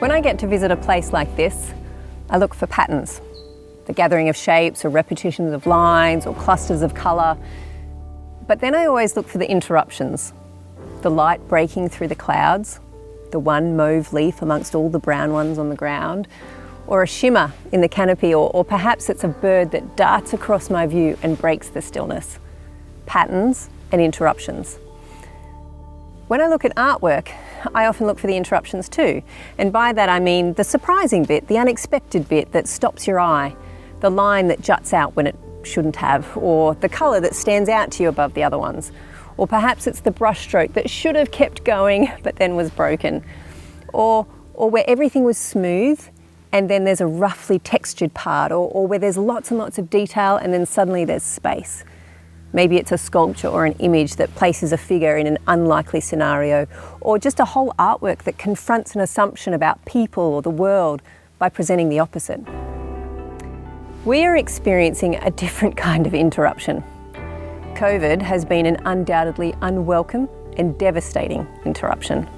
When I get to visit a place like this, I look for patterns, the gathering of shapes or repetitions of lines or clusters of colour. But then I always look for the interruptions, the light breaking through the clouds, the one mauve leaf amongst all the brown ones on the ground, or a shimmer in the canopy, or perhaps it's a bird that darts across my view and breaks the stillness. Patterns and interruptions. When I look at artwork, I often look for the interruptions too. And by that I mean the surprising bit, the unexpected bit that stops your eye, the line that juts out when it shouldn't have, or the colour that stands out to you above the other ones. Or perhaps it's the brushstroke that should have kept going but then was broken. Or where everything was smooth and then there's a roughly textured part, or where there's lots and lots of detail and then suddenly there's space. Maybe it's a sculpture or an image that places a figure in an unlikely scenario, or just a whole artwork that confronts an assumption about people or the world by presenting the opposite. We are experiencing a different kind of interruption. COVID has been an undoubtedly unwelcome and devastating interruption.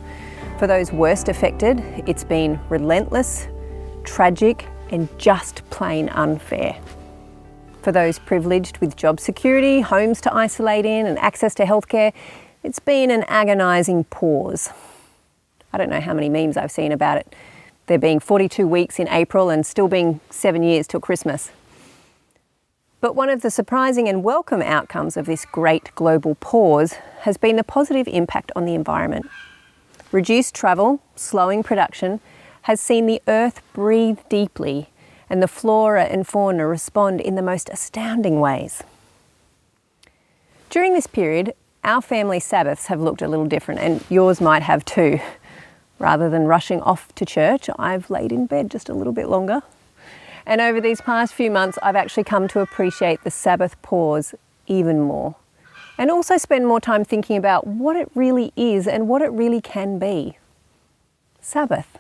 For those worst affected, it's been relentless, tragic, and just plain unfair. For those privileged with job security, homes to isolate in, and access to healthcare, it's been an agonising pause. I don't know how many memes I've seen about it. There being 42 weeks in April and still being 7 years till Christmas. But one of the surprising and welcome outcomes of this great global pause has been the positive impact on the environment. Reduced travel, slowing production, has seen the earth breathe deeply and the flora and fauna respond in the most astounding ways. During this period, our family Sabbaths have looked a little different, and yours might have too. Rather than rushing off to church, I've laid in bed just a little bit longer. And over these past few months, I've actually come to appreciate the Sabbath pause even more, and also spend more time thinking about what it really is and what it really can be. Sabbath.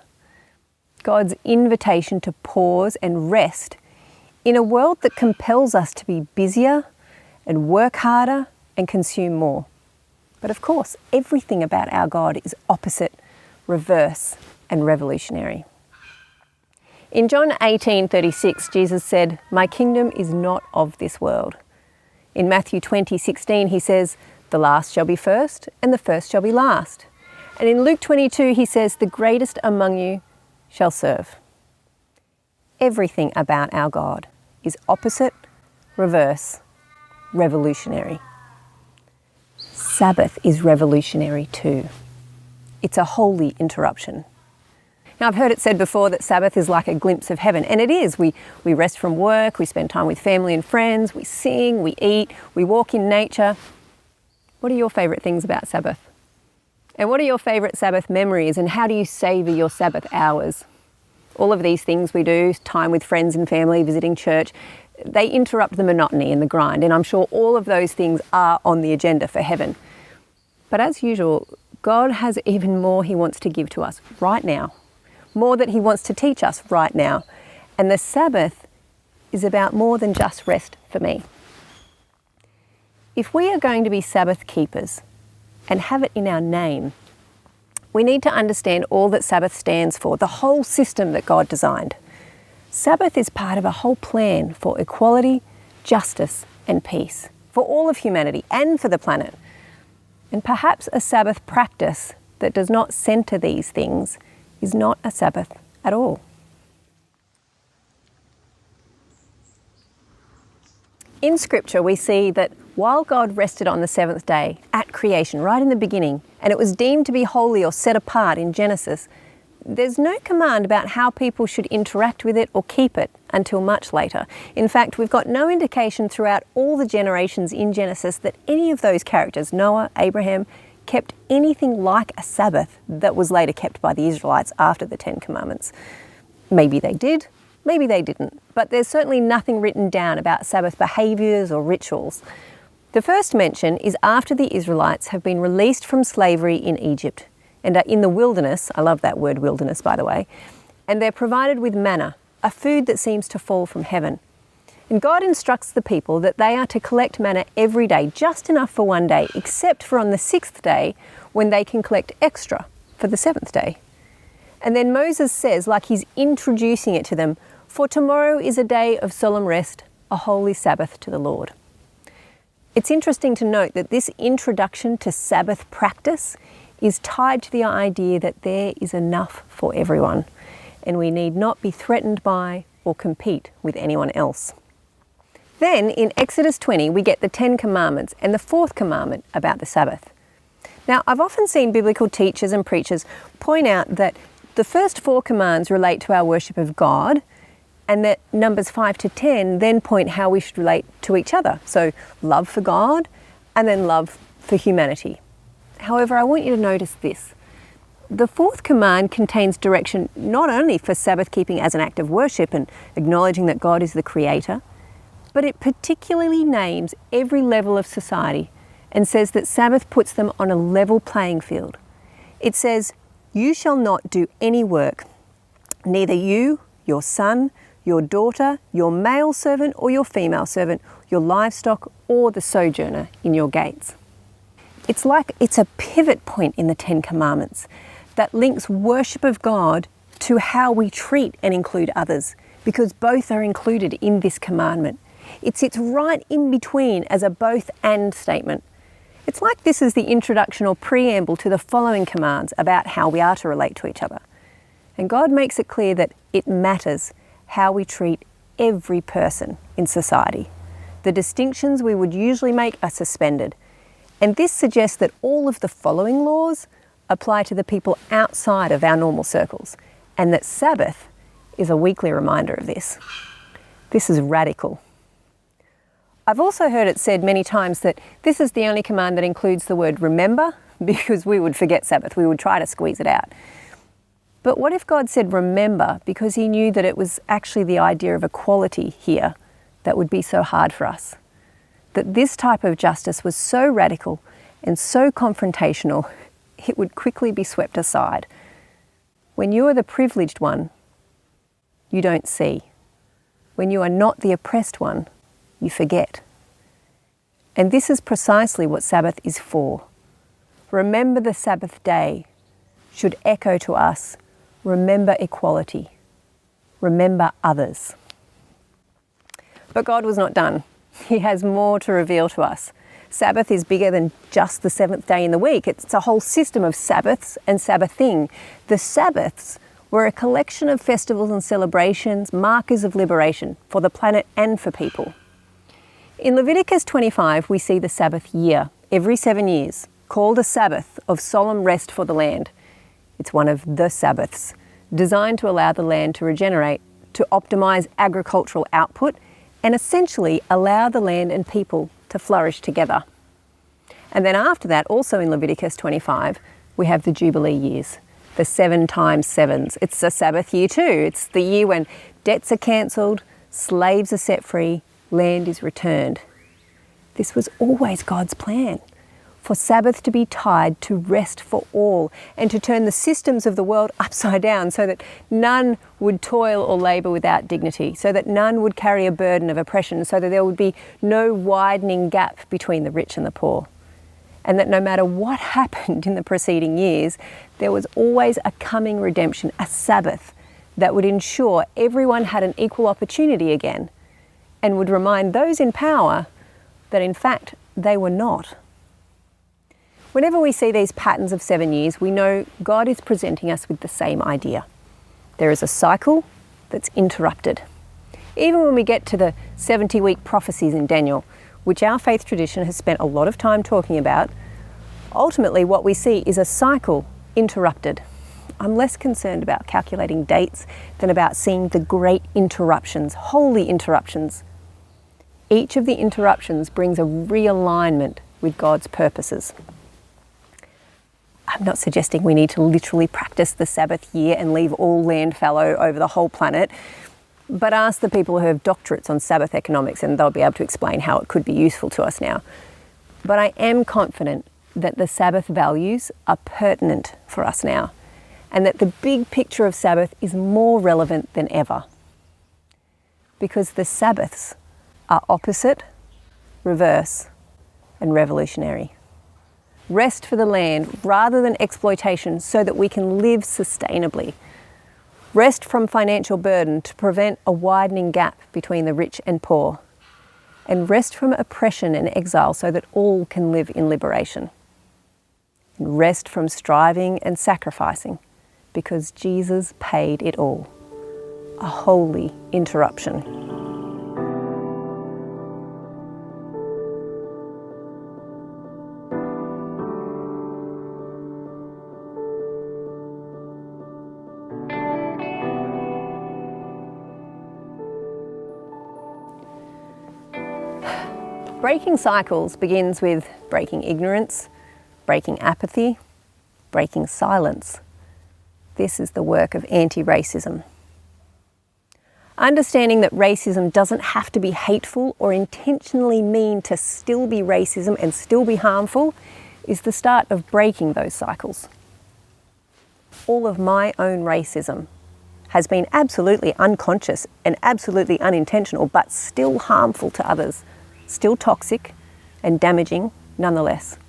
God's invitation to pause and rest in a world that compels us to be busier and work harder and consume more. But of course, everything about our God is opposite, reverse, and revolutionary. In John 18:36, Jesus said, "My kingdom is not of this world." In Matthew 20:16, he says, "The last shall be first, and the first shall be last." And in Luke 22, he says, "The greatest among you shall serve." Everything about our God is opposite, reverse, revolutionary. Sabbath is revolutionary too. It's a holy interruption. Now, I've heard it said before that Sabbath is like a glimpse of heaven, and it is. We rest from work, we spend time with family and friends, we sing, we eat, we walk in nature. What are your favourite things about Sabbath? And what are your favourite Sabbath memories, and how do you savour your Sabbath hours? All of these things we do, time with friends and family, visiting church, they interrupt the monotony and the grind, and I'm sure all of those things are on the agenda for heaven. But as usual, God has even more he wants to give to us right now, more that he wants to teach us right now. And the Sabbath is about more than just rest for me. If we are going to be Sabbath keepers, and have it in our name, we need to understand all that Sabbath stands for, the whole system that God designed. Sabbath is part of a whole plan for equality, justice, and peace, for all of humanity and for the planet. And perhaps a Sabbath practice that does not centre these things is not a Sabbath at all. In Scripture, we see that while God rested on the seventh day at creation, right in the beginning, and it was deemed to be holy or set apart in Genesis, there's no command about how people should interact with it or keep it until much later. In fact, we've got no indication throughout all the generations in Genesis that any of those characters, Noah, Abraham, kept anything like a Sabbath that was later kept by the Israelites after the Ten Commandments. Maybe they did, maybe they didn't, but there's certainly nothing written down about Sabbath behaviours or rituals. The first mention is after the Israelites have been released from slavery in Egypt and are in the wilderness. I love that word wilderness, by the way. And they're provided with manna, a food that seems to fall from heaven. And God instructs the people that they are to collect manna every day, just enough for one day, except for on the sixth day when they can collect extra for the seventh day. And then Moses says, like he's introducing it to them, "For tomorrow is a day of solemn rest, a holy Sabbath to the Lord." It's interesting to note that this introduction to Sabbath practice is tied to the idea that there is enough for everyone, and we need not be threatened by or compete with anyone else. Then in Exodus 20, we get the 10 Commandments and the fourth commandment about the Sabbath. Now, I've often seen biblical teachers and preachers point out that the first 4 commands relate to our worship of God, and that Numbers 5 to 10 then point how we should relate to each other. So love for God and then love for humanity. However, I want you to notice this. The fourth command contains direction not only for Sabbath keeping as an act of worship and acknowledging that God is the creator, but it particularly names every level of society and says that Sabbath puts them on a level playing field. It says, "You shall not do any work, neither you, your son, your daughter, your male servant or your female servant, your livestock or the sojourner in your gates." It's like it's a pivot point in the 10 Commandments that links worship of God to how we treat and include others, because both are included in this commandment. It sits right in between as a both and statement. It's like this is the introduction or preamble to the following commands about how we are to relate to each other. And God makes it clear that it matters how we treat every person in society. The distinctions we would usually make are suspended. And this suggests that all of the following laws apply to the people outside of our normal circles, and that Sabbath is a weekly reminder of this. This is radical. I've also heard it said many times that this is the only command that includes the word remember, because we would forget Sabbath, we would try to squeeze it out. But what if God said remember because he knew that it was actually the idea of equality here that would be so hard for us? That this type of justice was so radical and so confrontational, it would quickly be swept aside. When you are the privileged one, you don't see. When you are not the oppressed one, you forget. And this is precisely what Sabbath is for. Remember the Sabbath day should echo to us, remember equality, remember others. But God was not done. He has more to reveal to us. Sabbath is bigger than just the 7th day in the week. It's a whole system of Sabbaths and Sabbathing. The Sabbaths were a collection of festivals and celebrations, markers of liberation for the planet and for people. In Leviticus 25, we see the Sabbath year, every 7 years, called a Sabbath of solemn rest for the land. It's one of the Sabbaths, designed to allow the land to regenerate, to optimize agricultural output, and essentially allow the land and people to flourish together. And then after that, also in Leviticus 25, we have the Jubilee years, the 7 times 7s. It's a Sabbath year too. It's the year when debts are cancelled, slaves are set free, land is returned. This was always God's plan, for Sabbath to be tied to rest for all and to turn the systems of the world upside down so that none would toil or labour without dignity, so that none would carry a burden of oppression, so that there would be no widening gap between the rich and the poor. And that no matter what happened in the preceding years, there was always a coming redemption, a Sabbath that would ensure everyone had an equal opportunity again, and would remind those in power that in fact they were not. Whenever we see these patterns of 7 years, we know God is presenting us with the same idea. There is a cycle that's interrupted. Even when we get to the 70-week prophecies in Daniel, which our faith tradition has spent a lot of time talking about, ultimately what we see is a cycle interrupted. I'm less concerned about calculating dates than about seeing the great interruptions, holy interruptions. Each of the interruptions brings a realignment with God's purposes. I'm not suggesting we need to literally practice the Sabbath year and leave all land fallow over the whole planet, but ask the people who have doctorates on Sabbath economics and they'll be able to explain how it could be useful to us now. But I am confident that the Sabbath values are pertinent for us now, and that the big picture of Sabbath is more relevant than ever. Because the Sabbaths are opposite, reverse, and revolutionary. Rest for the land rather than exploitation so that we can live sustainably. Rest from financial burden to prevent a widening gap between the rich and poor. And rest from oppression and exile so that all can live in liberation. And rest from striving and sacrificing because Jesus paid it all. A holy interruption. Breaking cycles begins with breaking ignorance, breaking apathy, breaking silence. This is the work of anti-racism. Understanding that racism doesn't have to be hateful or intentionally mean to still be racism and still be harmful is the start of breaking those cycles. All of my own racism has been absolutely unconscious and absolutely unintentional, but still harmful to others. Still toxic and damaging nonetheless.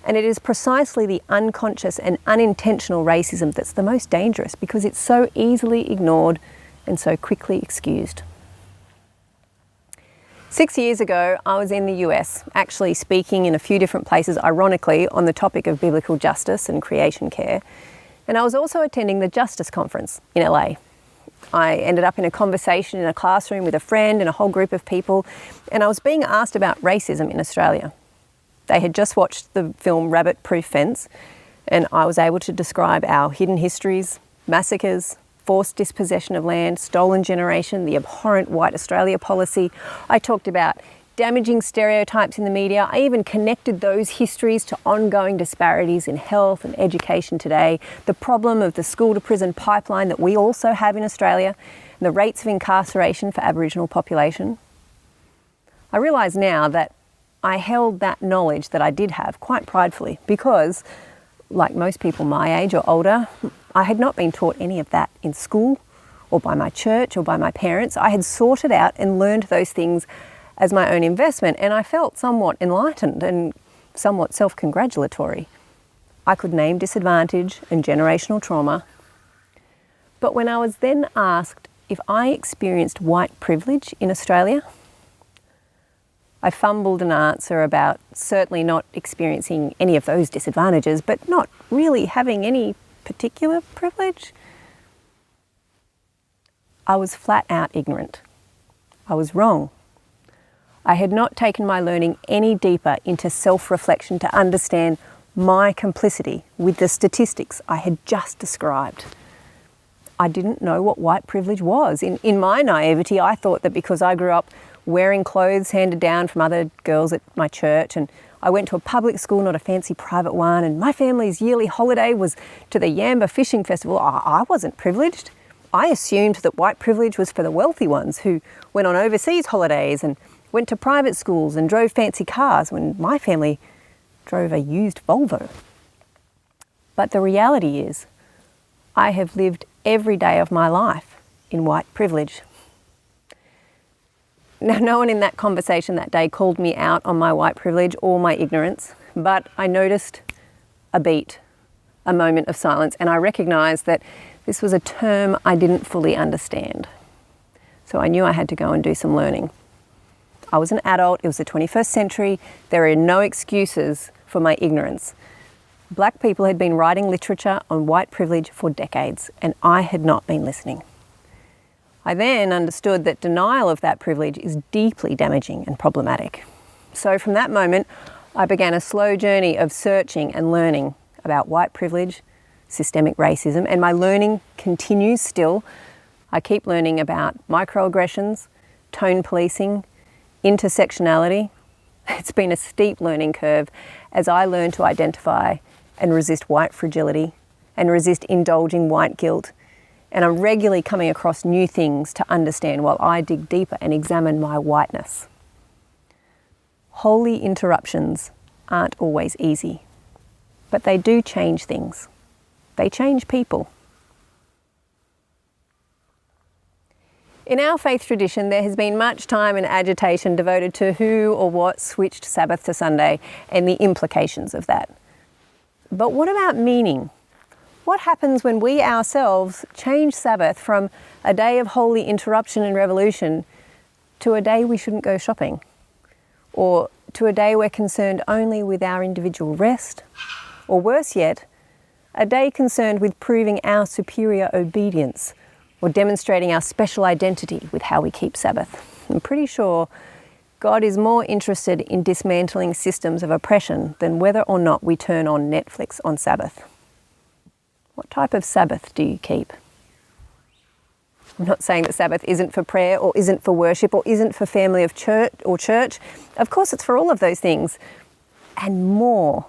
And it is precisely the unconscious and unintentional racism that's the most dangerous because it's so easily ignored and so quickly excused. 6 years ago, I was in the US, actually speaking in a few different places, ironically, on the topic of biblical justice and creation care. And I was also attending the Justice Conference in LA. I ended up in a conversation in a classroom with a friend and a whole group of people, and I was being asked about racism in Australia. They had just watched the film Rabbit Proof Fence, and I was able to describe our hidden histories, massacres, forced dispossession of land, stolen generation, the abhorrent White Australia policy. I talked about damaging stereotypes in the media. I even connected those histories to ongoing disparities in health and education today, the problem of the school-to-prison pipeline that we also have in Australia, and the rates of incarceration for Aboriginal population. I realise now that I held that knowledge that I did have quite pridefully because, like most people my age or older, I had not been taught any of that in school or by my church or by my parents. I had sorted out and learned those things as my own investment, and I felt somewhat enlightened and somewhat self-congratulatory. I could name disadvantage and generational trauma. But when I was then asked if I experienced white privilege in Australia, I fumbled an answer about certainly not experiencing any of those disadvantages, but not really having any particular privilege. I was flat out ignorant. I was wrong. I had not taken my learning any deeper into self-reflection to understand my complicity with the statistics I had just described. I didn't know what white privilege was. In my naivety, I thought that because I grew up wearing clothes handed down from other girls at my church, and I went to a public school, not a fancy private one, and my family's yearly holiday was to the Yamba Fishing Festival, I wasn't privileged. I assumed that white privilege was for the wealthy ones who went on overseas holidays and went to private schools and drove fancy cars when my family drove a used Volvo. But the reality is, I have lived every day of my life in white privilege. Now, no one in that conversation that day called me out on my white privilege or my ignorance, but I noticed a beat, a moment of silence, and I recognised that this was a term I didn't fully understand. So I knew I had to go and do some learning. I was an adult, it was the 21st century, there are no excuses for my ignorance. Black people had been writing literature on white privilege for decades, and I had not been listening. I then understood that denial of that privilege is deeply damaging and problematic. So from that moment, I began a slow journey of searching and learning about white privilege, systemic racism, and my learning continues still. I keep learning about microaggressions, tone policing, intersectionality. It's been a steep learning curve as I learn to identify and resist white fragility and resist indulging white guilt. And I'm regularly coming across new things to understand while I dig deeper and examine my whiteness. Holy interruptions aren't always easy, but they do change things. They change people. In our faith tradition, there has been much time and agitation devoted to who or what switched Sabbath to Sunday and the implications of that. But what about meaning? What happens when we ourselves change Sabbath from a day of holy interruption and revolution to a day we shouldn't go shopping? Or to a day we're concerned only with our individual rest? Or worse yet, a day concerned with proving our superior obedience or demonstrating our special identity with how we keep Sabbath? I'm pretty sure God is more interested in dismantling systems of oppression than whether or not we turn on Netflix on Sabbath. What type of Sabbath do you keep? I'm not saying that Sabbath isn't for prayer or isn't for worship or isn't for family of church or church. Of course it's for all of those things and more.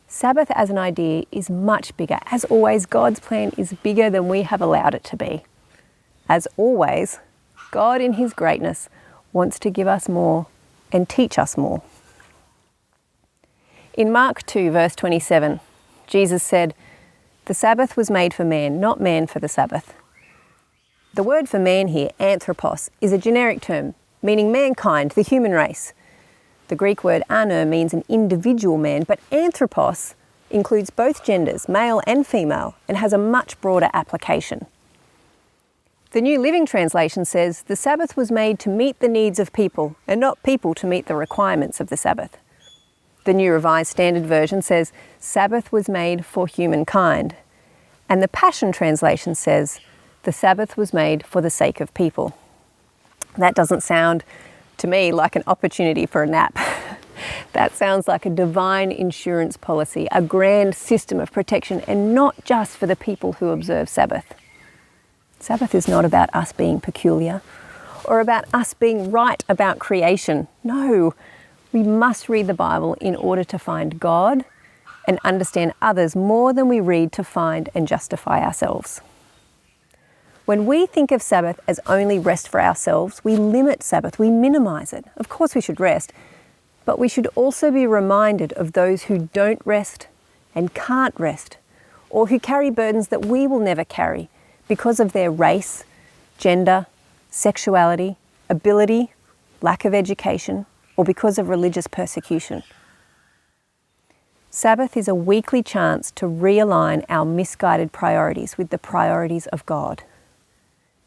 Sabbath as an idea is much bigger. As always, God's plan is bigger than we have allowed it to be. As always, God in his greatness wants to give us more and teach us more. In Mark 2 verse 27, Jesus said, "The Sabbath was made for man, not man for the Sabbath." The word for man here, anthropos, is a generic term, meaning mankind, the human race. The Greek word ano means an individual man, but anthropos includes both genders, male and female, and has a much broader application. The New Living Translation says, "The Sabbath was made to meet the needs of people, and not people to meet the requirements of the Sabbath." The New Revised Standard Version says, "Sabbath was made for humankind." And the Passion Translation says, "The Sabbath was made for the sake of people." That doesn't sound to me like an opportunity for a nap. That sounds like a divine insurance policy, a grand system of protection, and not just for the people who observe Sabbath. Sabbath is not about us being peculiar or about us being right about creation. No, we must read the Bible in order to find God and understand others more than we read to find and justify ourselves. When we think of Sabbath as only rest for ourselves, we limit Sabbath, we minimize it. Of course we should rest, but we should also be reminded of those who don't rest and can't rest, or who carry burdens that we will never carry because of their race, gender, sexuality, ability, lack of education, or because of religious persecution. Sabbath is a weekly chance to realign our misguided priorities with the priorities of God.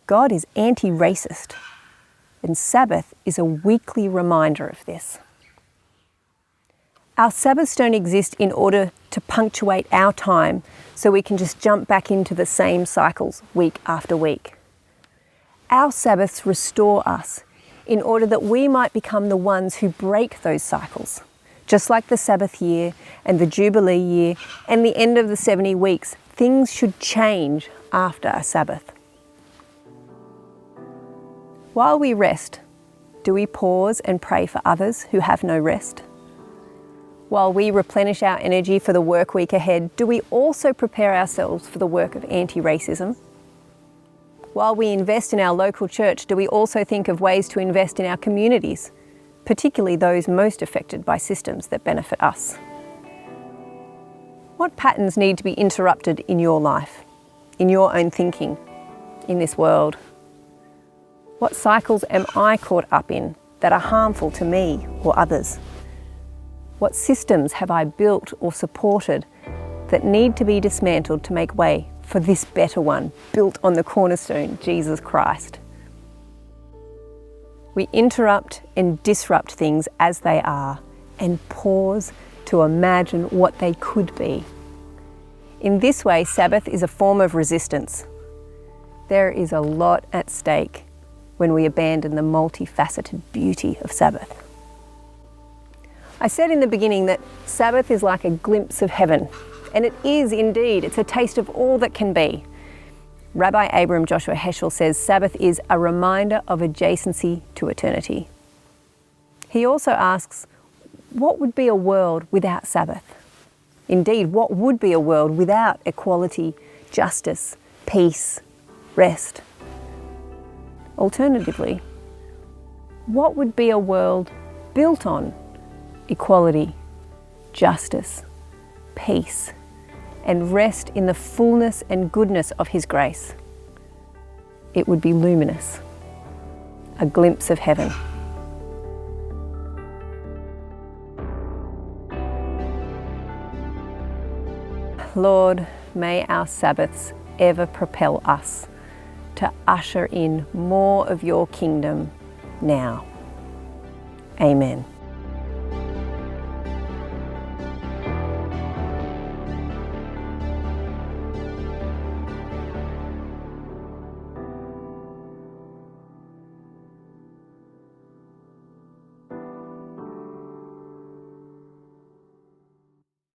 God is anti-racist, and Sabbath is a weekly reminder of this. Our Sabbaths don't exist in order to punctuate our time so we can just jump back into the same cycles week after week. Our Sabbaths restore us in order that we might become the ones who break those cycles. Just like the Sabbath year and the Jubilee year and the end of the 70 weeks, things should change after a Sabbath. While we rest, do we pause and pray for others who have no rest? While we replenish our energy for the work week ahead, do we also prepare ourselves for the work of anti-racism? While we invest in our local church, do we also think of ways to invest in our communities, particularly those most affected by systems that benefit us? What patterns need to be interrupted in your life, in your own thinking, in this world? What cycles am I caught up in that are harmful to me or others? What systems have I built or supported that need to be dismantled to make way for this better one, built on the cornerstone, Jesus Christ? We interrupt and disrupt things as they are and pause to imagine what they could be. In this way, Sabbath is a form of resistance. There is a lot at stake when we abandon the multifaceted beauty of Sabbath. I said in the beginning that Sabbath is like a glimpse of heaven, and it is indeed. It's a taste of all that can be. Rabbi Abram Joshua Heschel says Sabbath is a reminder of adjacency to eternity. He also asks, what would be a world without Sabbath? Indeed, what would be a world without equality, justice, peace, rest? Alternatively, what would be a world built on equality, justice, peace, and rest in the fullness and goodness of His grace? It would be luminous, a glimpse of heaven. Lord, may our Sabbaths ever propel us to usher in more of your kingdom now. Amen.